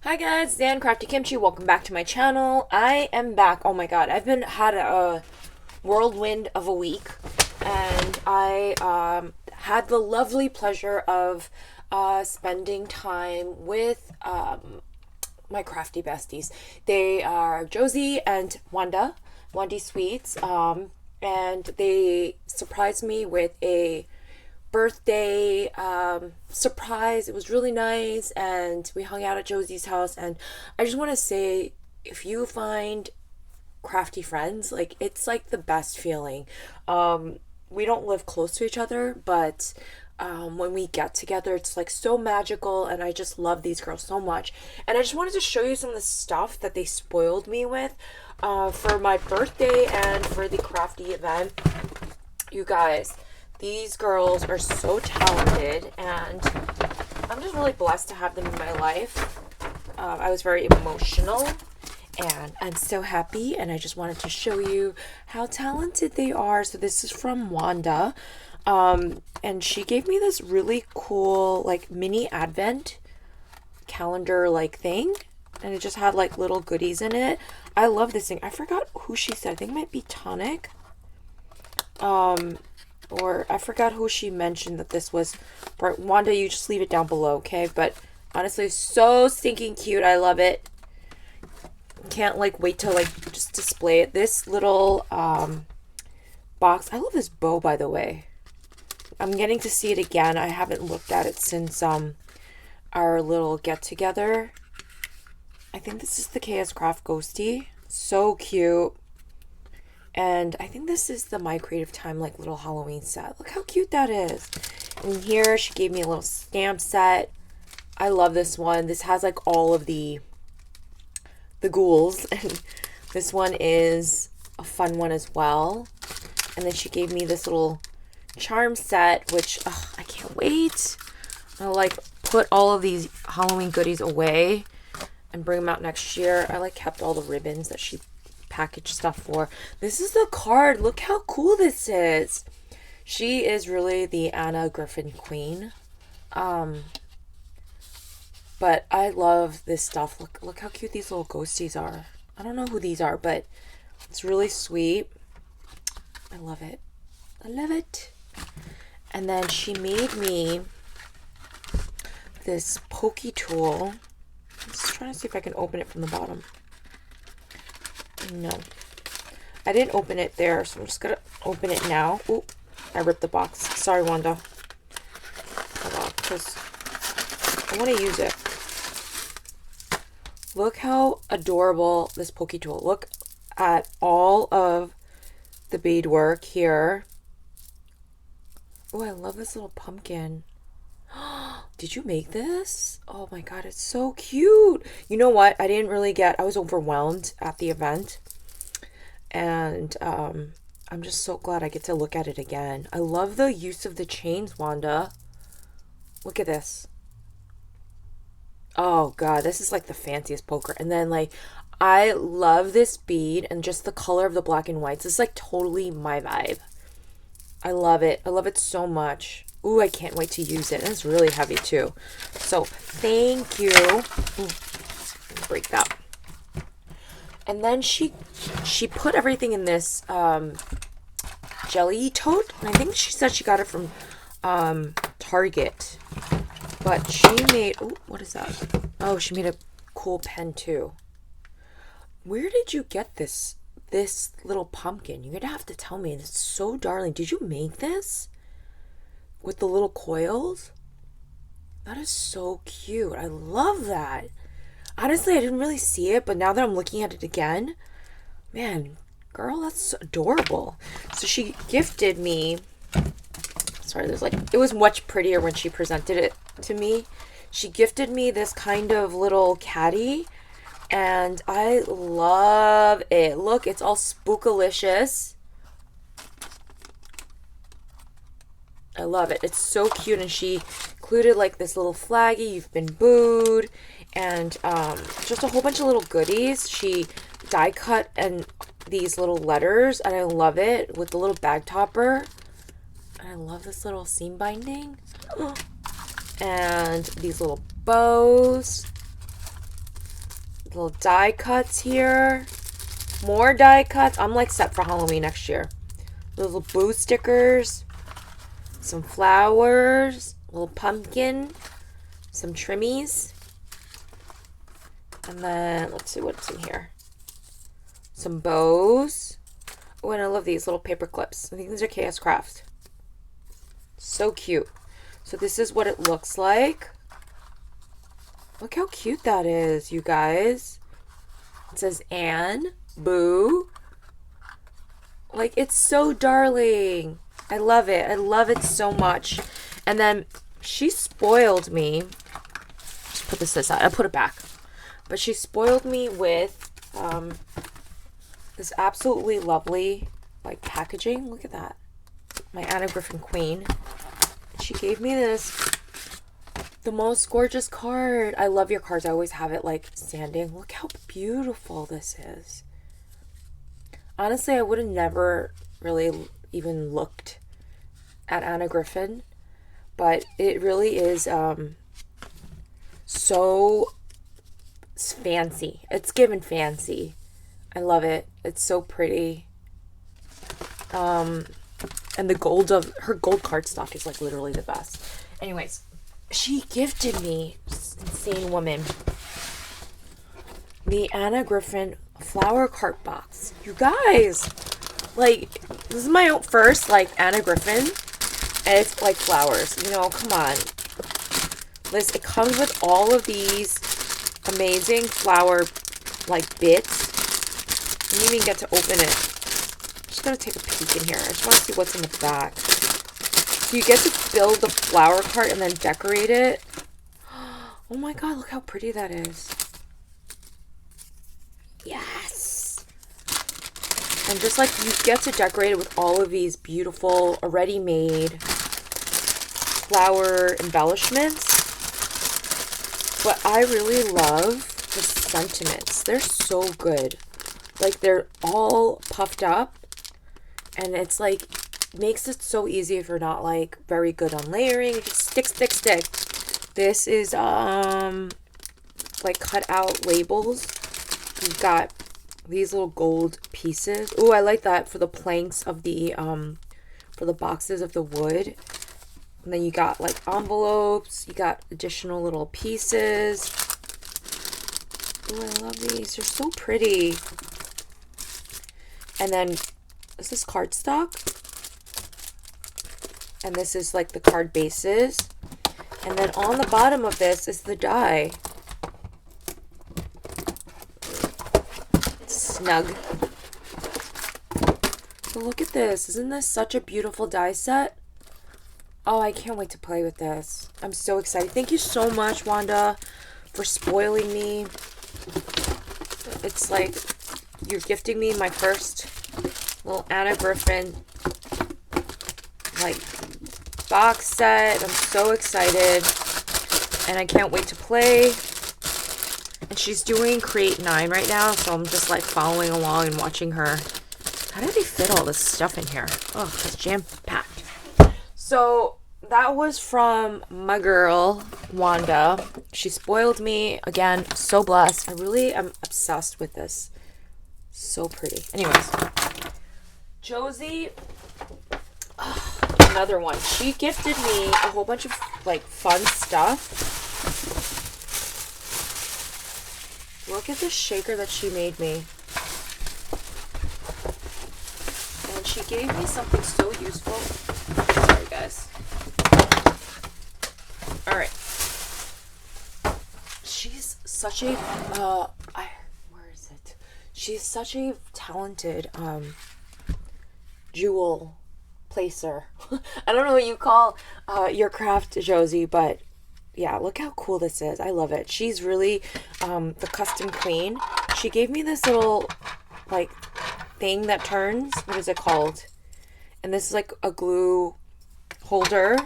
Hi guys, Dan Crafty Kimchi. Welcome back to my channel. I am back. Oh my god, I've been had a whirlwind of a week, and I had the lovely pleasure of spending time with my crafty besties. They are Josie and Wanda, Wandy Sweets, and they surprised me with a birthday surprise. It was really nice, and we hung out at Josie's house. And I just want to say, if you find crafty friends, like, it's like the best feeling. We don't live close to each other, but when we get together, it's like so magical, and I just love these girls so much. And I just wanted to show you some of the stuff that they spoiled me with for my birthday and for the crafty event. You guys, these girls are so talented, and I'm just really blessed to have them in my life. I was very emotional, and I'm so happy, and I just wanted to show you how talented they are. So this is from Wanda, and she gave me this really cool, like, mini advent calendar like thing, and it just had like little goodies in it. I love this thing. I forgot who she said. I think it might be Tonic. Or I forgot who she mentioned that this was for. Wanda, you just leave it down below, okay? But honestly, so stinking cute. I love it. Can't like wait to like just display it. This little box. I love this bow, by the way. I'm getting to see it again. I haven't looked at it since our little get together. I think this is the KS Craft Ghosty. So cute. And I think this is the My Creative Time like little Halloween set. Look how cute that is. And here she gave me a little stamp set. I love this one. This has like all of the ghouls. And this one is a fun one as well. And then she gave me this little charm set, which I can't wait. I'll like put all of these Halloween goodies away and bring them out next year. I like kept all the ribbons that she packaged stuff for. This is the card. Look how cool this is. She is really the Anna Griffin queen. But I love this stuff. Look how cute these little ghosties are. I don't know who these are, but it's really sweet. I love it. I love it. And then she made me this pokey tool. I'm just trying to see if I can open it from the bottom. No, I didn't open it there, so I'm just gonna open it now. Ooh, I ripped the box. Sorry, Wanda. Hold on, because I want to use it. Look how adorable this pokey tool. Look at all of the beadwork here. Oh, I love this little pumpkin. Did you make this? Oh my god, it's so cute. You know what? I was overwhelmed at the event. And I'm just so glad I get to look at it again. I love the use of the chains, Wanda. Look at this. Oh god, this is like the fanciest poker. And then like, I love this bead and just the color of the black and whites. It's like totally my vibe. I love it. I love it so much. Ooh, I can't wait to use it. And it's really heavy too. So thank you. Ooh, break that. And then she put everything in this jelly tote. And I think she said she got it from Target. But she made, oh, what is that? Oh, she made a cool pen too. Where did you get this little pumpkin? You're gonna have to tell me. It's so darling. Did you make this? With the little coils? That is so cute. I love that. Honestly, I didn't really see it, but now that I'm looking at it again, man, girl, that's adorable. So she gifted me, sorry, it was much prettier when she presented it to me. She gifted me this kind of little caddy, and I love it. Look, it's all spookalicious. I love it. It's so cute. And she included like this little flaggy, you've been booed, and just a whole bunch of little goodies. She die cut and these little letters, and I love it, with the little bag topper. And I love this little seam binding. And these little bows. little die cuts here. More die cuts. I'm like set for Halloween next year. Little boo stickers. Some flowers. A little pumpkin. Some trimmies. And then, let's see what's in here. Some bows. Oh, and I love these little paper clips. I think these are KS Craft. So cute. So this is what it looks like. Look how cute that is, you guys. It says Anne, Boo. Like, it's so darling. I love it. I love it so much. And then she spoiled me. Just put this aside. I'll put it back. But she spoiled me with this absolutely lovely, like, packaging. Look at that. My Anna Griffin Queen. She gave me this. The most gorgeous card. I love your cards. I always have it, like, standing. Look how beautiful this is. Honestly, I would have never really even looked at Anna Griffin. But it really is so fancy. It's given fancy. I love it. It's so pretty. And the gold of her gold cardstock is like literally the best. Anyways, she gifted me, insane woman, the Anna Griffin flower cart box. You guys, like, this is my first like Anna Griffin, and it's like flowers. You know, come on. This, it comes with all of these amazing flower like bits. I didn't even get to open it. I'm just gonna take a peek in here. I just want to see what's in the back. So you get to build the flower cart and then decorate it. Oh my god, look how pretty that is. Yes. And just like you get to decorate it with all of these beautiful, already made flower embellishments. But I really love the sentiments. They're so good. Like, they're all puffed up, and it's like makes it so easy if you're not like very good on layering. You just stick. This is like cut out labels. You've got these little gold pieces. Ooh, I like that for the planks of the for the boxes of the wood. And then you got like envelopes. You got additional little pieces. Ooh, I love these. They're so pretty. And then this is cardstock. And this is like the card bases. And then on the bottom of this is the die. It's snug. So look at this. Isn't this such a beautiful die set? Oh, I can't wait to play with this. I'm so excited. Thank you so much, Wanda, for spoiling me. It's like you're gifting me my first little Anna Griffin like box set. I'm so excited, and I can't wait to play. And she's doing Create 9 right now, so I'm just like following along and watching her. How did they fit all this stuff in here? Oh, it's jam-packed. So that was from my girl Wanda. She spoiled me again. So blessed. I really am obsessed with this. So pretty. Anyways, Josie, another one. She gifted me a whole bunch of like fun stuff. Look at this shaker that she made me. And she gave me something so useful. Sorry, guys. Alright. She's such a, where is it? She's such a talented, jewel placer. I don't know what you call, your craft, Josie, but yeah, look how cool this is. I love it. She's really, the custom queen. She gave me this little, like, thing that turns. What is it called? And this is like a glue holder.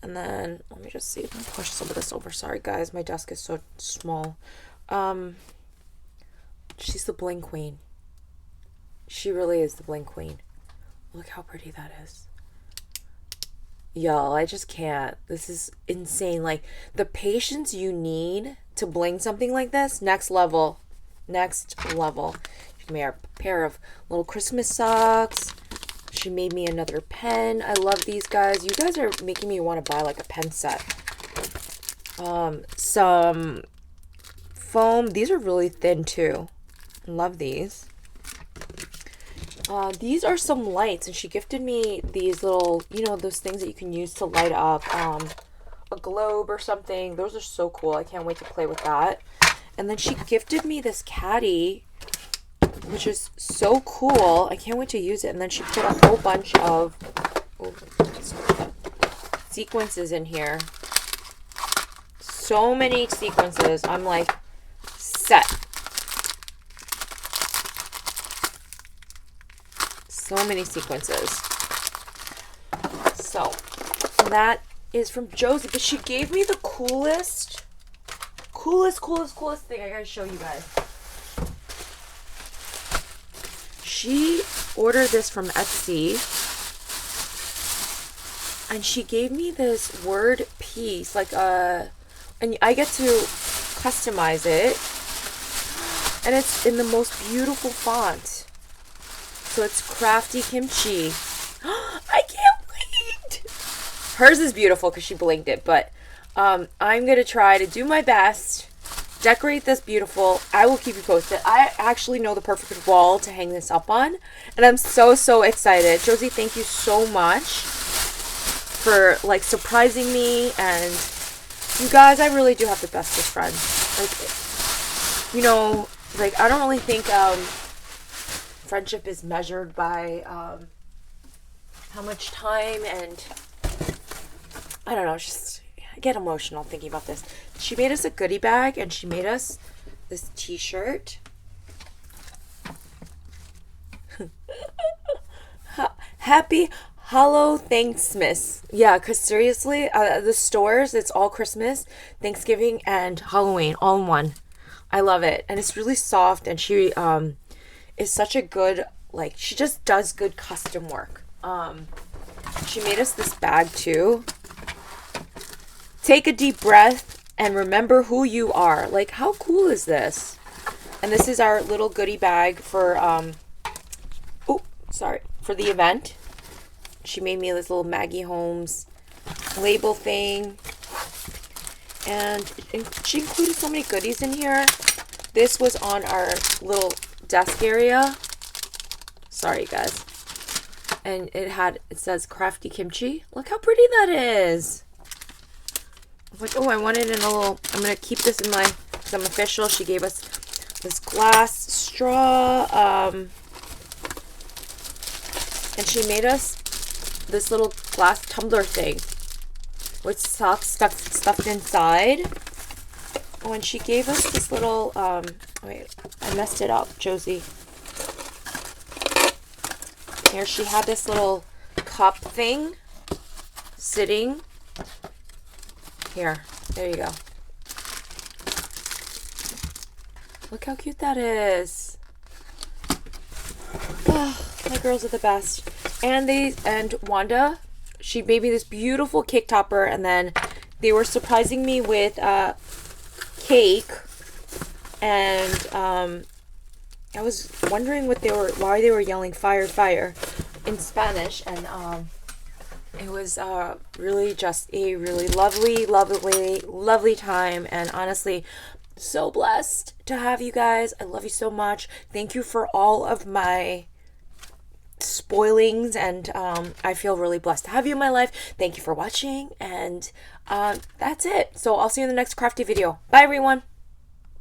And then, let me just see if I can push some of this over. Sorry, guys. My desk is so small. She's the bling queen. She really is the bling queen. Look how pretty that is. Y'all, I just can't. This is insane. Like, the patience you need to bling something like this, next level. Next level. She made a pair of little Christmas socks. She made me another pen. I love these guys. You guys are making me want to buy like a pen set. Some foam. These are really thin too. Love these. These are some lights, and she gifted me these little, you know, those things that you can use to light up a globe or something. Those are so cool. I can't wait to play with that. And then she gifted me this caddy, which is so cool. I can't wait to use it. And then she put a whole bunch of sequences in here. So many sequences. I'm like, set. So many sequences. So that is from Josie, but she gave me the coolest thing. I gotta show you guys. She ordered this from Etsy, and she gave me this word piece, like and I get to customize it, and it's in the most beautiful font. So it's Crafty Kimchi. I can't wait. Hers is beautiful because she blinked it, but I'm going to try to do my best, decorate this beautiful. I will keep you posted. I actually know the perfect wall to hang this up on, and I'm so excited. Josie, thank you so much for like surprising me, and you guys, I really do have the bestest friends. Like, you know, like I don't really think friendship is measured by how much time, and I don't know, just I get emotional thinking about this. She made us a goodie bag, and she made us this t-shirt. Happy Hollow Thanksmas. Yeah, because seriously, the stores, it's all Christmas, Thanksgiving, and Halloween all in one. I love it, and it's really soft, and she is such a good, like, she just does good custom work. She made us this bag too. Take a deep breath and remember who you are. Like, how cool is this? And this is our little goodie bag for for the event. She made me this little Maggie Holmes label thing, and she included so many goodies in here. This was on our little desk area. Sorry, guys. And it says Crafty Kimchi. Look how pretty that is. I was like, oh, I want it in a little, I'm going to keep this in my, because I'm official. She gave us this glass straw. And she made us this little glass tumbler thing with socks stuffed inside. Oh, and she gave us this little, wait, I messed it up, Josie. Here, she had this little cup thing sitting. Here, there you go. Look how cute that is. Oh, my girls are the best. And Wanda, she made me this beautiful cake topper, and then they were surprising me with cake, and I was wondering why they were yelling fire, fire in Spanish, and it was really just a really lovely time, and honestly, so blessed to have you guys. I love you so much. Thank you for all of my spoilings, and I feel really blessed to have you in my life. Thank you for watching, and that's it. So I'll see you in the next crafty video. Bye, everyone.